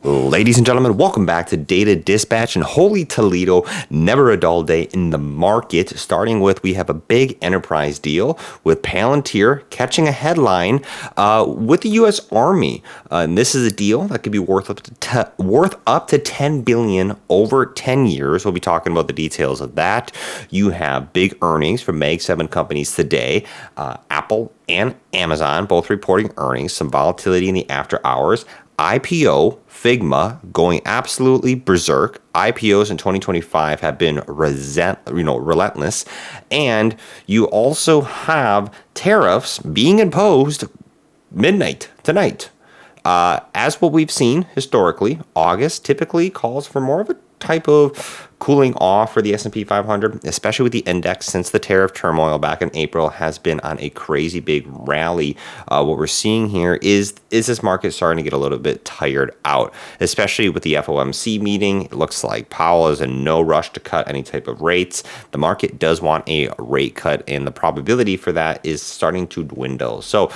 Ladies and gentlemen, welcome back to Data Dispatch and Holy Toledo. Never a dull day in the market. Starting with, we have a big enterprise deal with Palantir catching a headline with the U.S. Army. And this is a deal that could be worth up to 10 billion over 10 years. We'll be talking about the details of that. You have big earnings from Mag 7 companies today. Apple and Amazon both reporting earnings. Some volatility in the after hours. IPO, Figma, going absolutely berserk. IPOs in 2025 have been relentless. And you also have tariffs being imposed midnight tonight. As what we've seen historically, August typically calls for more of a type of cooling off for the S&P 500, especially with the index since the tariff turmoil back in April has been on a crazy big rally. What we're seeing here is this market starting to get a little bit tired out, especially with the FOMC meeting. It looks like Powell is in no rush to cut any type of rates. The market does want a rate cut, and the probability for that is starting to dwindle. So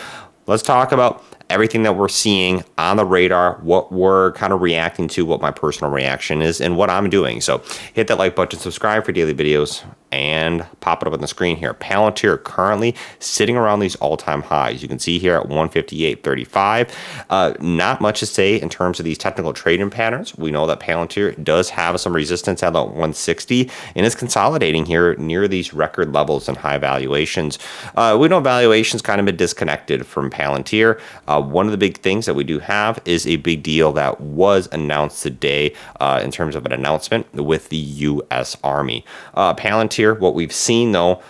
let's talk about everything that we're seeing on the radar, what we're kind of reacting to, what my personal reaction is, and what I'm doing. So hit that like button, subscribe for daily videos, and pop it up on the screen here. Palantir currently sitting around these all-time highs. You can see here at 158.35. Not much to say in terms of these technical trading patterns. We know that Palantir does have some resistance at about 160 and is consolidating here near these record levels and high valuations. We know valuations kind of been disconnected from Palantir. One of the big things that we do have is a big deal that was announced today in terms of an announcement with the U.S. Army. Palantir, what we've seen though,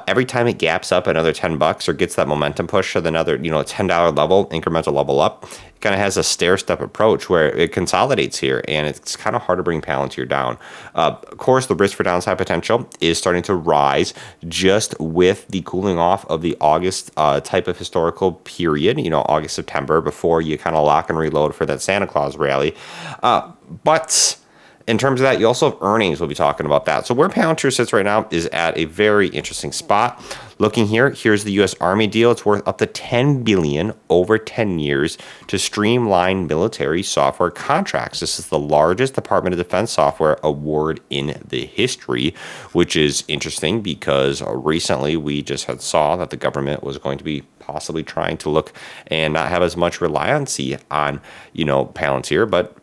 every time it gaps up another $10 or gets that momentum push to another, $10 level, incremental level up, it kind of has a stair-step approach where it consolidates here, and it's kind of hard to bring Palantir down. Of course, the risk for downside potential is starting to rise just with the cooling off of the August type of historical period, August, September, before you kind of lock and reload for that Santa Claus rally. But in terms of that, you also have earnings. We'll be talking about that. So where Palantir sits right now is at a very interesting spot. Looking here, here's the U.S. Army deal. It's worth up to $10 billion over 10 years to streamline military software contracts. This is the largest Department of Defense software award in the history, which is interesting because recently we just saw that the government was going to be possibly trying to look and not have as much reliancy on, Palantir, but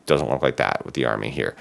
doesn't look like that with the Army here.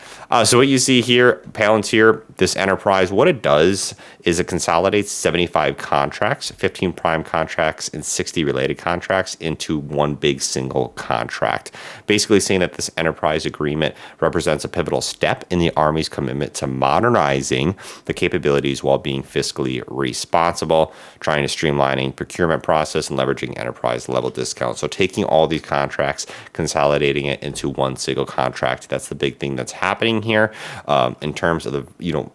So what you see here, Palantir, this enterprise, what it does is it consolidates 75 contracts, 15 prime contracts, and 60 related contracts into one big single contract. Basically saying that this enterprise agreement represents a pivotal step in the Army's commitment to modernizing the capabilities while being fiscally responsible, trying to streamlining procurement process and leveraging enterprise level discounts. So taking all these contracts, consolidating it into one single contract. That's the big thing that's happening here. In terms of the,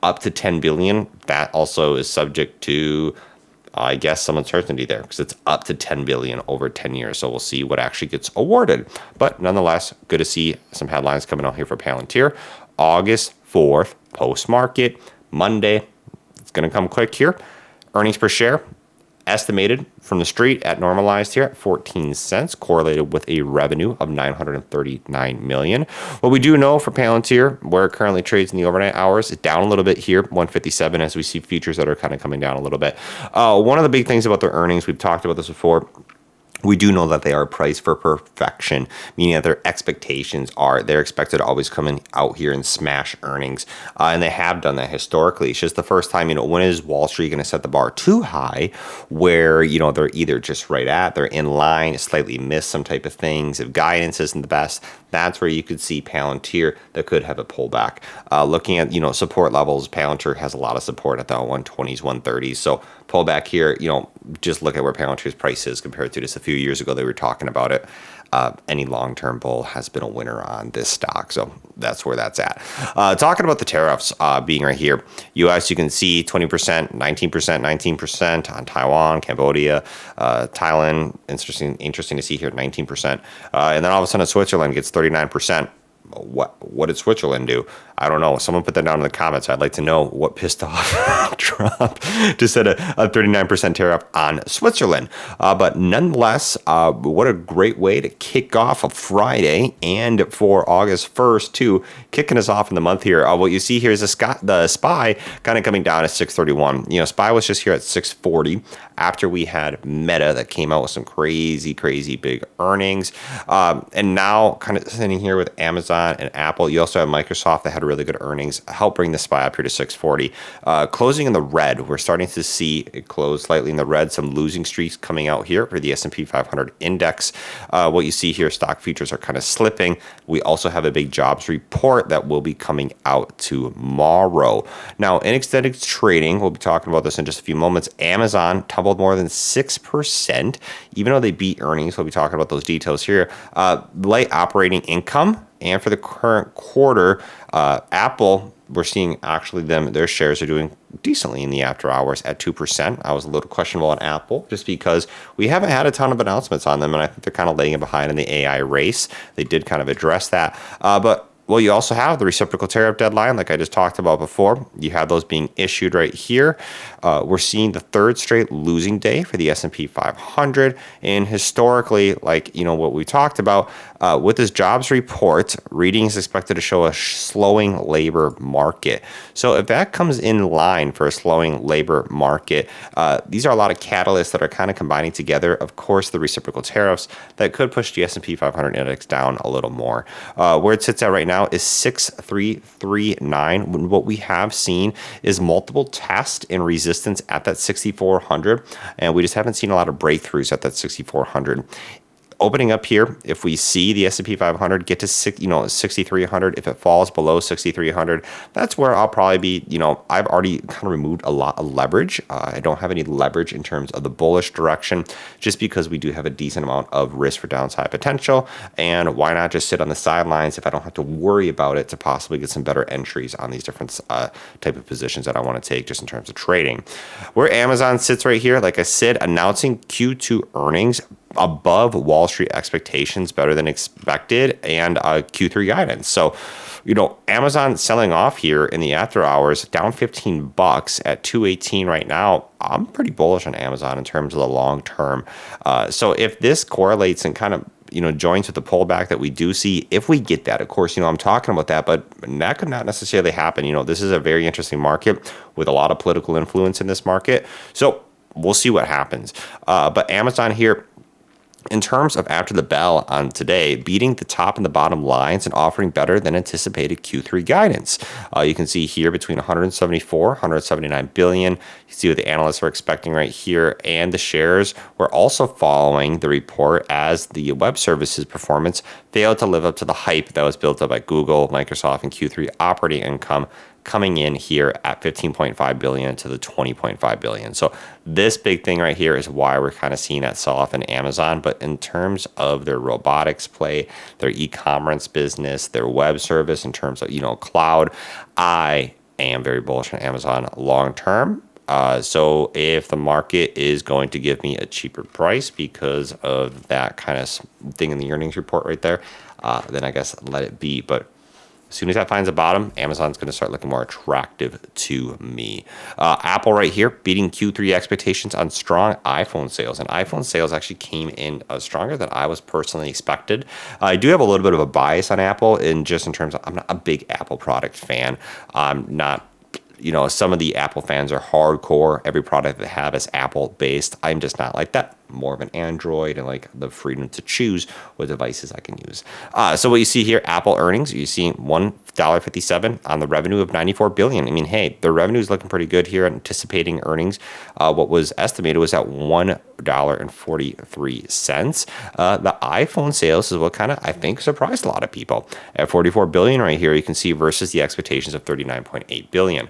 up to 10 billion, that also is subject to, I guess, some uncertainty there because it's up to 10 billion over 10 years. So we'll see what actually gets awarded. But nonetheless, good to see some headlines coming out here for Palantir. August 4th, post-market, Monday. It's going to come quick here. Earnings per share estimated from the street at normalized here at 14 cents, correlated with a revenue of 939 million. What we do know for Palantir, where it currently trades in the overnight hours, it's down a little bit here, 157, as we see futures that are kind of coming down a little bit. One of the big things about their earnings, we've talked about this before, we do know that they are priced for perfection, meaning that their expectations are they're expected to always come in out here and smash earnings. And they have done that historically. It's just the first time, when is Wall Street going to set the bar too high where, they're either just right at, they're in line, slightly miss some type of things. If guidance isn't the best, that's where you could see Palantir that could have a pullback. Looking at, support levels, Palantir has a lot of support at the 120s, 130s. So pullback here, just look at where Palantir's price is compared to just a few years ago. They were talking about it. Any long-term bull has been a winner on this stock. So that's where that's at. Talking about the tariffs being right here. U.S., you can see 20%, 19%, 19% on Taiwan, Cambodia, Thailand. Interesting to see here, 19%. And then all of a sudden Switzerland gets 39%. what did Switzerland do? I don't know. Someone put that down in the comments. I'd like to know what pissed off Trump to set a 39% tariff on Switzerland. But nonetheless, what a great way to kick off a Friday, and for August 1st too, kicking us off in the month here. What you see here is the SPY kind of coming down at 631. SPY was just here at 640 after we had Meta that came out with some crazy big earnings. And now kind of sitting here with Amazon and Apple. You also have Microsoft that had really good earnings, help bring the SPY up here to 640. Closing in the red, we're starting to see it close slightly in the red, some losing streaks coming out here for the S&P 500 index. What you see here, stock futures are kind of slipping. We also have a big jobs report that will be coming out tomorrow. Now, in extended trading, we'll be talking about this in just a few moments. Amazon tumbled more than 6%, even though they beat earnings. We'll be talking about those details here. Light operating income, and for the current quarter, Apple, we're seeing actually their shares are doing decently in the after hours at 2%. I was a little questionable on Apple just because we haven't had a ton of announcements on them, and I think they're kind of laying behind in the AI race. They did kind of address that. Well, you also have the reciprocal tariff deadline, like I just talked about before. You have those being issued right here. We're seeing the third straight losing day for the S&P 500. And historically, what we talked about, with this jobs report, reading is expected to show a slowing labor market. So if that comes in line for a slowing labor market, these are a lot of catalysts that are kind of combining together. Of course, the reciprocal tariffs that could push the S&P 500 index down a little more. Where it sits at right now is 6339. What we have seen is multiple tests and resistance at that 6400, and we just haven't seen a lot of breakthroughs at that 6400. Opening up here, if we see the S&P 500 get to 6,300, if it falls below 6,300, that's where I'll probably be. I've already kind of removed a lot of leverage. I don't have any leverage in terms of the bullish direction, just because we do have a decent amount of risk for downside potential. And why not just sit on the sidelines if I don't have to worry about it to possibly get some better entries on these different type of positions that I want to take just in terms of trading. Where Amazon sits right here, like I said, announcing Q2 earnings above Wall Street expectations, better than expected, and Q3 guidance. So, Amazon selling off here in the after hours, down $15 at 218 right now. I'm pretty bullish on Amazon in terms of the long term. So if this correlates and kind of joins with the pullback that we do see, if we get that, of course, I'm talking about that, but that could not necessarily happen. This is a very interesting market with a lot of political influence in this market. So we'll see what happens. But Amazon here, in terms of after the bell on today, beating the top and the bottom lines and offering better than anticipated Q3 guidance. You can see here between 174, 179 billion. You see what the analysts are expecting right here. And the shares were also following the report as the web services performance failed to live up to the hype that was built up by Google, Microsoft, and Q3 operating income coming in here at 15.5 billion to the 20.5 billion. So this big thing right here is why we're kind of seeing that sell-off in Amazon. But in terms of their robotics play, their e-commerce business, their web service, in terms of cloud, I am very bullish on Amazon long term. So if the market is going to give me a cheaper price because of that kind of thing in the earnings report right there, then I guess let it be. But as soon as that finds a bottom, Amazon's going to start looking more attractive to me. Apple right here, beating Q3 expectations on strong iPhone sales. And iPhone sales actually came in stronger than I was personally expected. I do have a little bit of a bias on Apple in terms of I'm not a big Apple product fan. I'm not, some of the Apple fans are hardcore. Every product they have is Apple based. I'm just not like that. More of an Android and like the freedom to choose what devices I can use. So what you see here, Apple earnings, you see $1.57 on the revenue of $94 billion. I mean, hey, the revenue is looking pretty good here, anticipating earnings. What was estimated was at $1.43. The iPhone sales is what kind of, I think, surprised a lot of people. At $44 billion right here, you can see versus the expectations of $39.8 billion.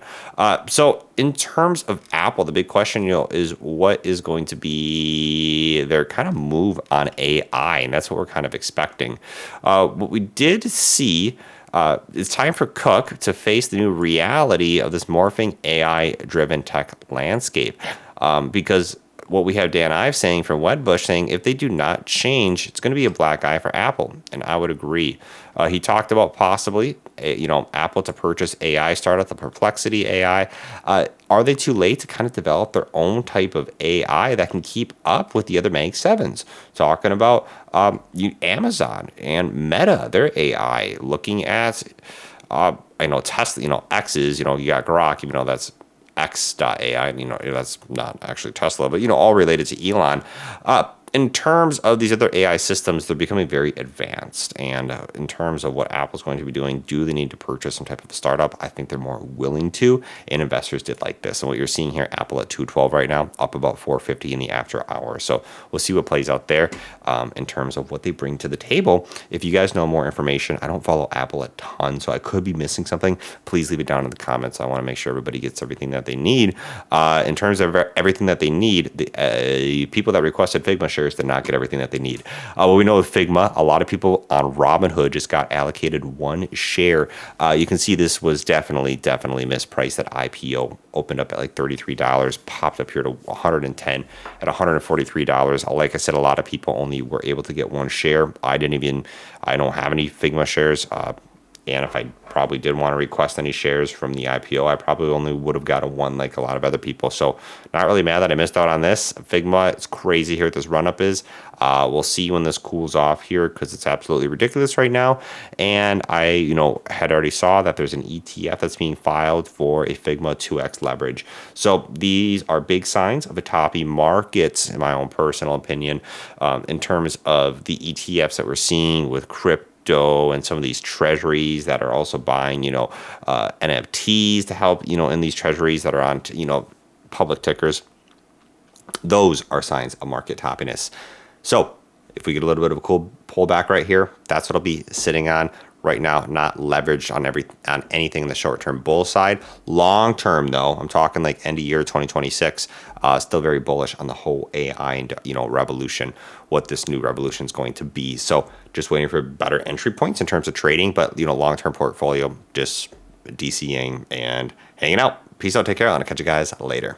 So in terms of Apple, the big question, is what is going to be their kind of move on AI, and that's what we're kind of expecting. What we did see, it's time for Cook to face the new reality of this morphing AI-driven tech landscape, because what we have Dan Ives saying from Wedbush saying if they do not change, it's going to be a black eye for Apple, and I would agree. He talked about possibly, Apple to purchase AI startup, the Perplexity AI. Are they too late to kind of develop their own type of AI that can keep up with the other Mag 7s? Talking about Amazon and Meta, their AI, looking at, I know Tesla, X's, you got Grok, even though that's X.ai, that's not actually Tesla, but, all related to Elon. In terms of these other AI systems, they're becoming very advanced. And in terms of what Apple's going to be doing, do they need to purchase some type of a startup? I think they're more willing to, and investors did like this. And what you're seeing here, Apple at 212 right now, up about 450 in the after hour. So we'll see what plays out there in terms of what they bring to the table. If you guys know more information, I don't follow Apple a ton, so I could be missing something. Please leave it down in the comments. I want to make sure everybody gets everything that they need. In terms of everything that they need, the people that requested Figma shares did not get everything that they need. What we know with Figma, a lot of people on Robinhood just got allocated one share. You can see this was definitely mispriced. That IPO opened up at like $33, popped up here to 110 at $143. Like I said, a lot of people only were able to get one share. I don't have any Figma shares. And if I probably did want to request any shares from the IPO, I probably only would have gotten one like a lot of other people. So not really mad that I missed out on this. Figma, it's crazy here what this run-up is. We'll see when this cools off here because it's absolutely ridiculous right now. And I, had already saw that there's an ETF that's being filed for a Figma 2x leverage. So these are big signs of a toppy market, in my own personal opinion, in terms of the ETFs that we're seeing with crypto and some of these treasuries that are also buying, NFTs to help, in these treasuries that are on, public tickers. Those are signs of market toppiness. So if we get a little bit of a cool pullback right here, that's what I'll be sitting on right now, not leveraged on anything in the short-term bull side. Long-term, though, I'm talking like end of year 2026, still very bullish on the whole AI and, revolution, what this new revolution is going to be. So just waiting for better entry points in terms of trading, but, long-term portfolio, just DCing and hanging out. Peace out. Take care. I'll catch you guys later.